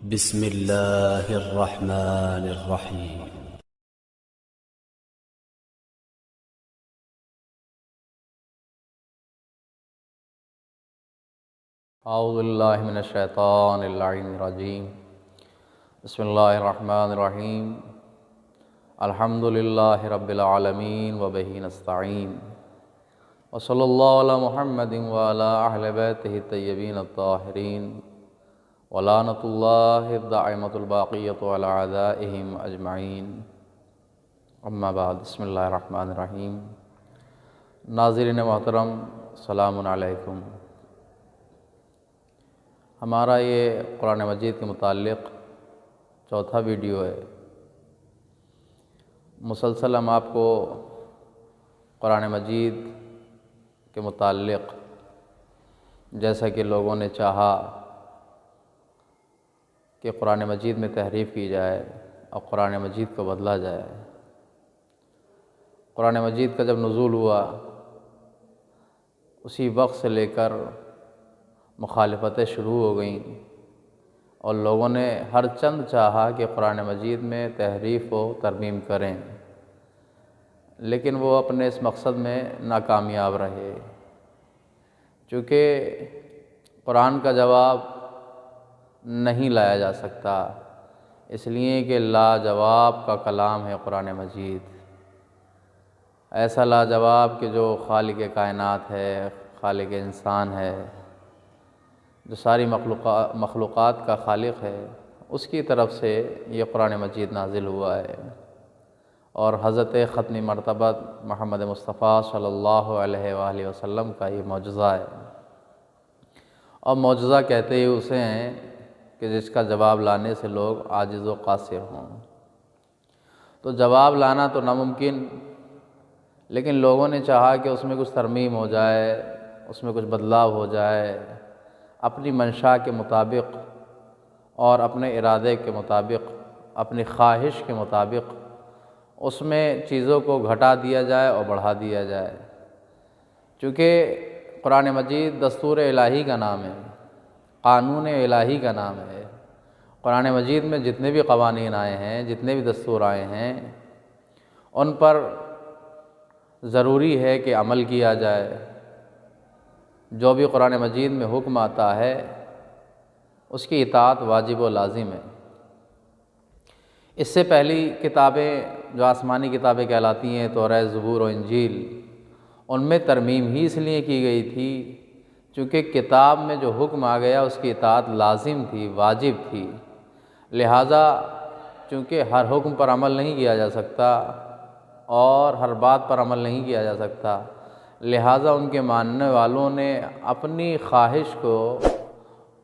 بسم الله الرحمن الرحيم. اعوذ باللہ من الشیطان اللعین الرجیم. بسم اللہ الرحمن الرحیم. الحمد للہ رب العالمین وبہ نستعین وصلی اللہ علی محمد وعلی اہل بیتہ الطیبین الطاہرین ولعنۃ اللہ الدائمۃ الباقیۃ علی اعدائہم اجمعین. اما بعد. بسم اللہ الرحمن الرحیم. ناظرین محترم، السلام علیکم. ہمارا یہ قرآن مجید کے متعلق چوتھا ویڈیو ہے. مسلسل ہم آپ کو قرآن مجید کے متعلق جیسا کہ لوگوں نے چاہا کہ قرآن مجید میں تحریف کی جائے اور قرآن مجید کو بدلا جائے. قرآن مجید کا جب نزول ہوا اسی وقت سے لے کر مخالفتیں شروع ہو گئیں اور لوگوں نے ہر چند چاہا کہ قرآن مجید میں تحریف و ترمیم کریں، لیکن وہ اپنے اس مقصد میں ناکامیاب رہے. چونکہ قرآن کا جواب نہیں لایا جا سکتا، اس لیے کہ لاجواب کا کلام ہے قرآن مجید. ایسا لاجواب کہ جو خالق کائنات ہے، خالق انسان ہے، جو ساری مخلوقات کا خالق ہے، اس کی طرف سے یہ قرآن مجید نازل ہوا ہے اور حضرت ختم مرتبہ محمد مصطفیٰ صلی اللہ علیہ وآلہ وسلم کا یہ معجزہ ہے. اور معجزہ کہتے ہی اسے ہیں کہ جس کا جواب لانے سے لوگ عاجز و قاصر ہوں. تو جواب لانا تو ناممکن، لیکن لوگوں نے چاہا کہ اس میں کچھ ترمیم ہو جائے، اس میں کچھ بدلاؤ ہو جائے، اپنی منشا کے مطابق اور اپنے ارادے کے مطابق، اپنی خواہش کے مطابق اس میں چیزوں کو گھٹا دیا جائے اور بڑھا دیا جائے. چونکہ قرآن مجید دستور الہی کا نام ہے، قانون الہی کا نام ہے. قرآن مجید میں جتنے بھی قوانین آئے ہیں، جتنے بھی دستور آئے ہیں، ان پر ضروری ہے کہ عمل کیا جائے. جو بھی قرآن مجید میں حکم آتا ہے اس کی اطاعت واجب و لازم ہے. اس سے پہلی کتابیں جو آسمانی کتابیں کہلاتی ہیں، توراۃ، زبور و انجیل، ان میں ترمیم ہی اس لیے کی گئی تھی چونکہ کتاب میں جو حکم آ گیا اس کی اطاعت لازم تھی، واجب تھی. لہٰذا چونکہ ہر حکم پر عمل نہیں کیا جا سکتا اور ہر بات پر عمل نہیں کیا جا سکتا، لہٰذا ان کے ماننے والوں نے اپنی خواہش کو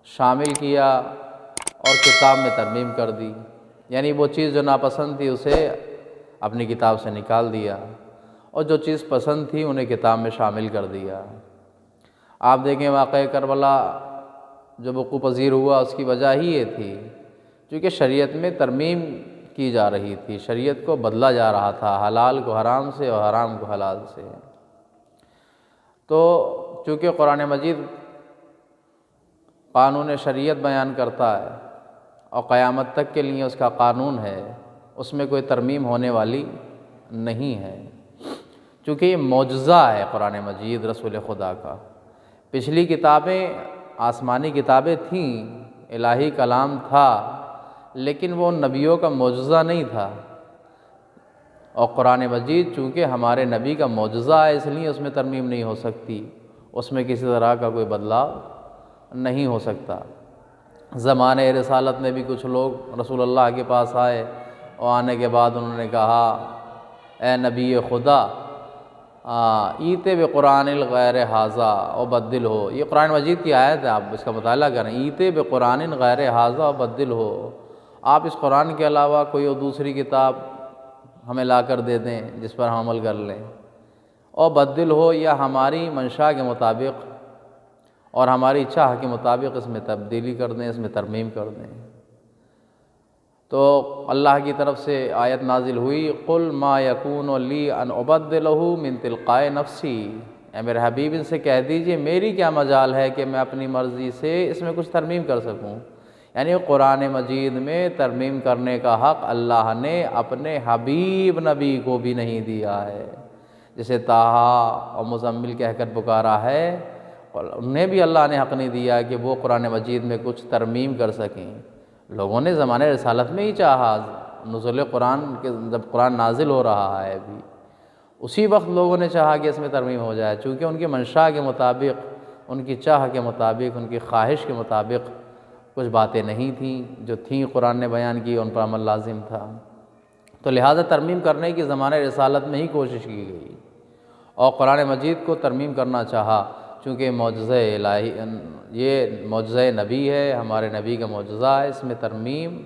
شامل کیا اور کتاب میں ترمیم کر دی. یعنی وہ چیز جو ناپسند تھی اسے اپنی کتاب سے نکال دیا اور جو چیز پسند تھی انہیں کتاب میں شامل کر دیا. آپ دیکھیں واقعہ کربلا جو وقوع پذیر ہوا اس کی وجہ ہی یہ تھی کیونکہ شریعت میں ترمیم کی جا رہی تھی، شریعت کو بدلا جا رہا تھا، حلال کو حرام سے اور حرام کو حلال سے. تو چونکہ قرآن مجید قانون شریعت بیان کرتا ہے اور قیامت تک کے لیے اس کا قانون ہے، اس میں کوئی ترمیم ہونے والی نہیں ہے. چونکہ یہ معجزہ ہے قرآن مجید رسول خدا کا. پچھلی کتابیں آسمانی کتابیں تھیں، الہی کلام تھا، لیکن وہ نبیوں کا معجزہ نہیں تھا. اور قرآن مجید چونکہ ہمارے نبی کا معجزہ ہے اس لیے اس میں ترمیم نہیں ہو سکتی، اس میں کسی طرح کا کوئی بدلاؤ نہیں ہو سکتا. زمانۂ رسالت میں بھی کچھ لوگ رسول اللہ کے پاس آئے اور آنے کے بعد انہوں نے کہا اے نبی خدا ایتے بقرآن الغیر ھذا وبدل ہو. یہ قرآن مجید کی آیت ہے، آپ اس کا مطالعہ کریں. ایتے بقرآن غیر ھذا وبدل ہو، آپ اس قرآن کے علاوہ کوئی اور دوسری کتاب ہمیں لا کر دے دیں جس پر ہم عمل کر لیں. اور بدل ہو، یا ہماری منشا کے مطابق اور ہماری چاہ کے مطابق اس میں تبدیلی کر دیں، اس میں ترمیم کر دیں. تو اللہ کی طرف سے آیت نازل ہوئی قل ما یکون لی ان ابدلہ من تلقاء نفسی. اے میرے حبیب ان سے کہہ دیجئے میری کیا مجال ہے کہ میں اپنی مرضی سے اس میں کچھ ترمیم کر سکوں. یعنی قرآن مجید میں ترمیم کرنے کا حق اللہ نے اپنے حبیب نبی کو بھی نہیں دیا ہے۔ جسے طٰہٰ اور مزمل کہہ کر پکارا ہے، انہیں بھی اللہ نے حق نہیں دیا کہ وہ قرآن مجید میں کچھ ترمیم کر سکیں۔ لوگوں نے زمانہ رسالت میں ہی چاہا، نزول قرآن کے جب قرآن نازل ہو رہا ہے ابھی، اسی وقت لوگوں نے چاہا کہ اس میں ترمیم ہو جائے، چونکہ ان کی منشا کے مطابق، ان کی چاہ کے مطابق، ان کی خواہش کے مطابق کچھ باتیں نہیں تھیں، جو تھیں قرآن نے بیان کی، ان پر عمل لازم تھا، تو لہٰذا ترمیم کرنے کی زمانہ رسالت میں ہی کوشش کی گئی، اور قرآن مجید کو ترمیم کرنا چاہا، چونکہ معجزہ الہی، یہ معجزہ نبی ہے، ہمارے نبی کا معجزہ ہے، اس میں ترمیم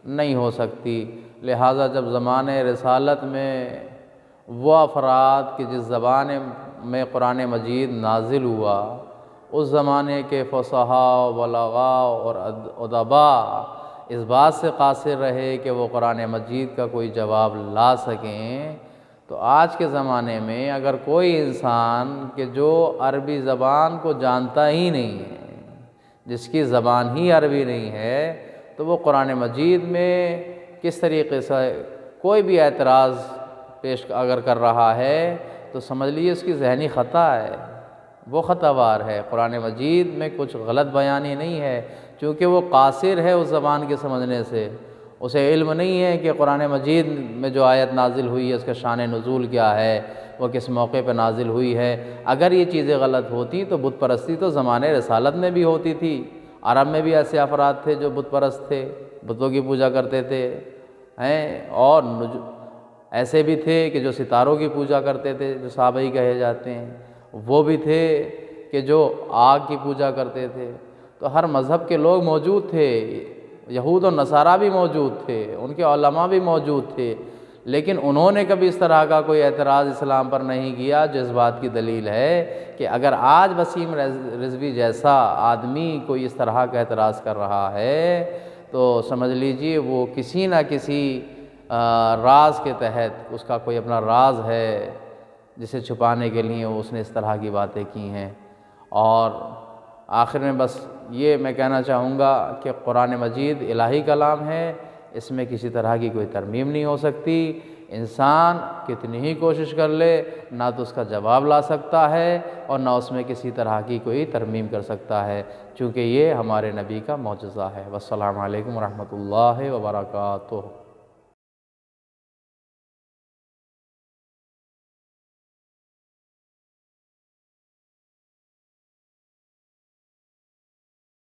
نہیں ہو سکتی۔ لہٰذا جب زمانہ رسالت میں وہ افراد کہ جس زبان میں قرآن مجید نازل ہوا، اس زمانے کے فصحاء بلغاء اور ادباء اس بات سے قاصر رہے کہ وہ قرآن مجید کا کوئی جواب لا سکیں، تو آج کے زمانے میں اگر کوئی انسان کہ جو عربی زبان کو جانتا ہی نہیں ہے، جس کی زبان ہی عربی نہیں ہے، تو وہ قرآن مجید میں کس طریقے سے کوئی بھی اعتراض پیش اگر کر رہا ہے تو سمجھ لیجیے اس کی ذہنی خطا ہے، وہ خطا وار ہے۔ قرآن مجید میں کچھ غلط بیانی نہیں ہے، چونکہ وہ قاصر ہے اس زبان کے سمجھنے سے، اسے علم نہیں ہے کہ قرآن مجید میں جو آیت نازل ہوئی ہے اس کا شان نزول کیا ہے، وہ کس موقع پہ نازل ہوئی ہے۔ اگر یہ چیزیں غلط ہوتی تو بت پرستی تو زمانے رسالت میں بھی ہوتی تھی، عرب میں بھی ایسے افراد تھے جو بت پرست تھے، بتوں کی پوجا کرتے تھے، اور ایسے بھی تھے کہ جو ستاروں کی پوجا کرتے تھے، جو صحابہ ہی کہے جاتے ہیں، وہ بھی تھے کہ جو آگ کی پوجا کرتے تھے۔ تو ہر مذہب کے لوگ موجود تھے، یہود و نصارہ بھی موجود تھے، ان کے علماء بھی موجود تھے، لیکن انہوں نے کبھی اس طرح کا کوئی اعتراض اسلام پر نہیں کیا، جو اس بات کی دلیل ہے کہ اگر آج وسیم رضوی جیسا آدمی کوئی اس طرح کا اعتراض کر رہا ہے تو سمجھ لیجئے وہ کسی نہ کسی راز کے تحت، اس کا کوئی اپنا راز ہے جسے چھپانے کے لیے اس نے اس طرح کی باتیں کی ہیں۔ اور آخر میں بس یہ میں کہنا چاہوں گا کہ قرآن مجید الہی کلام ہے، اس میں کسی طرح کی کوئی ترمیم نہیں ہو سکتی، انسان کتنی ہی کوشش کر لے نہ تو اس کا جواب لا سکتا ہے اور نہ اس میں کسی طرح کی کوئی ترمیم کر سکتا ہے، چونکہ یہ ہمارے نبی کا معجزہ ہے۔ والسلام علیکم ورحمۃ اللہ وبرکاتہ۔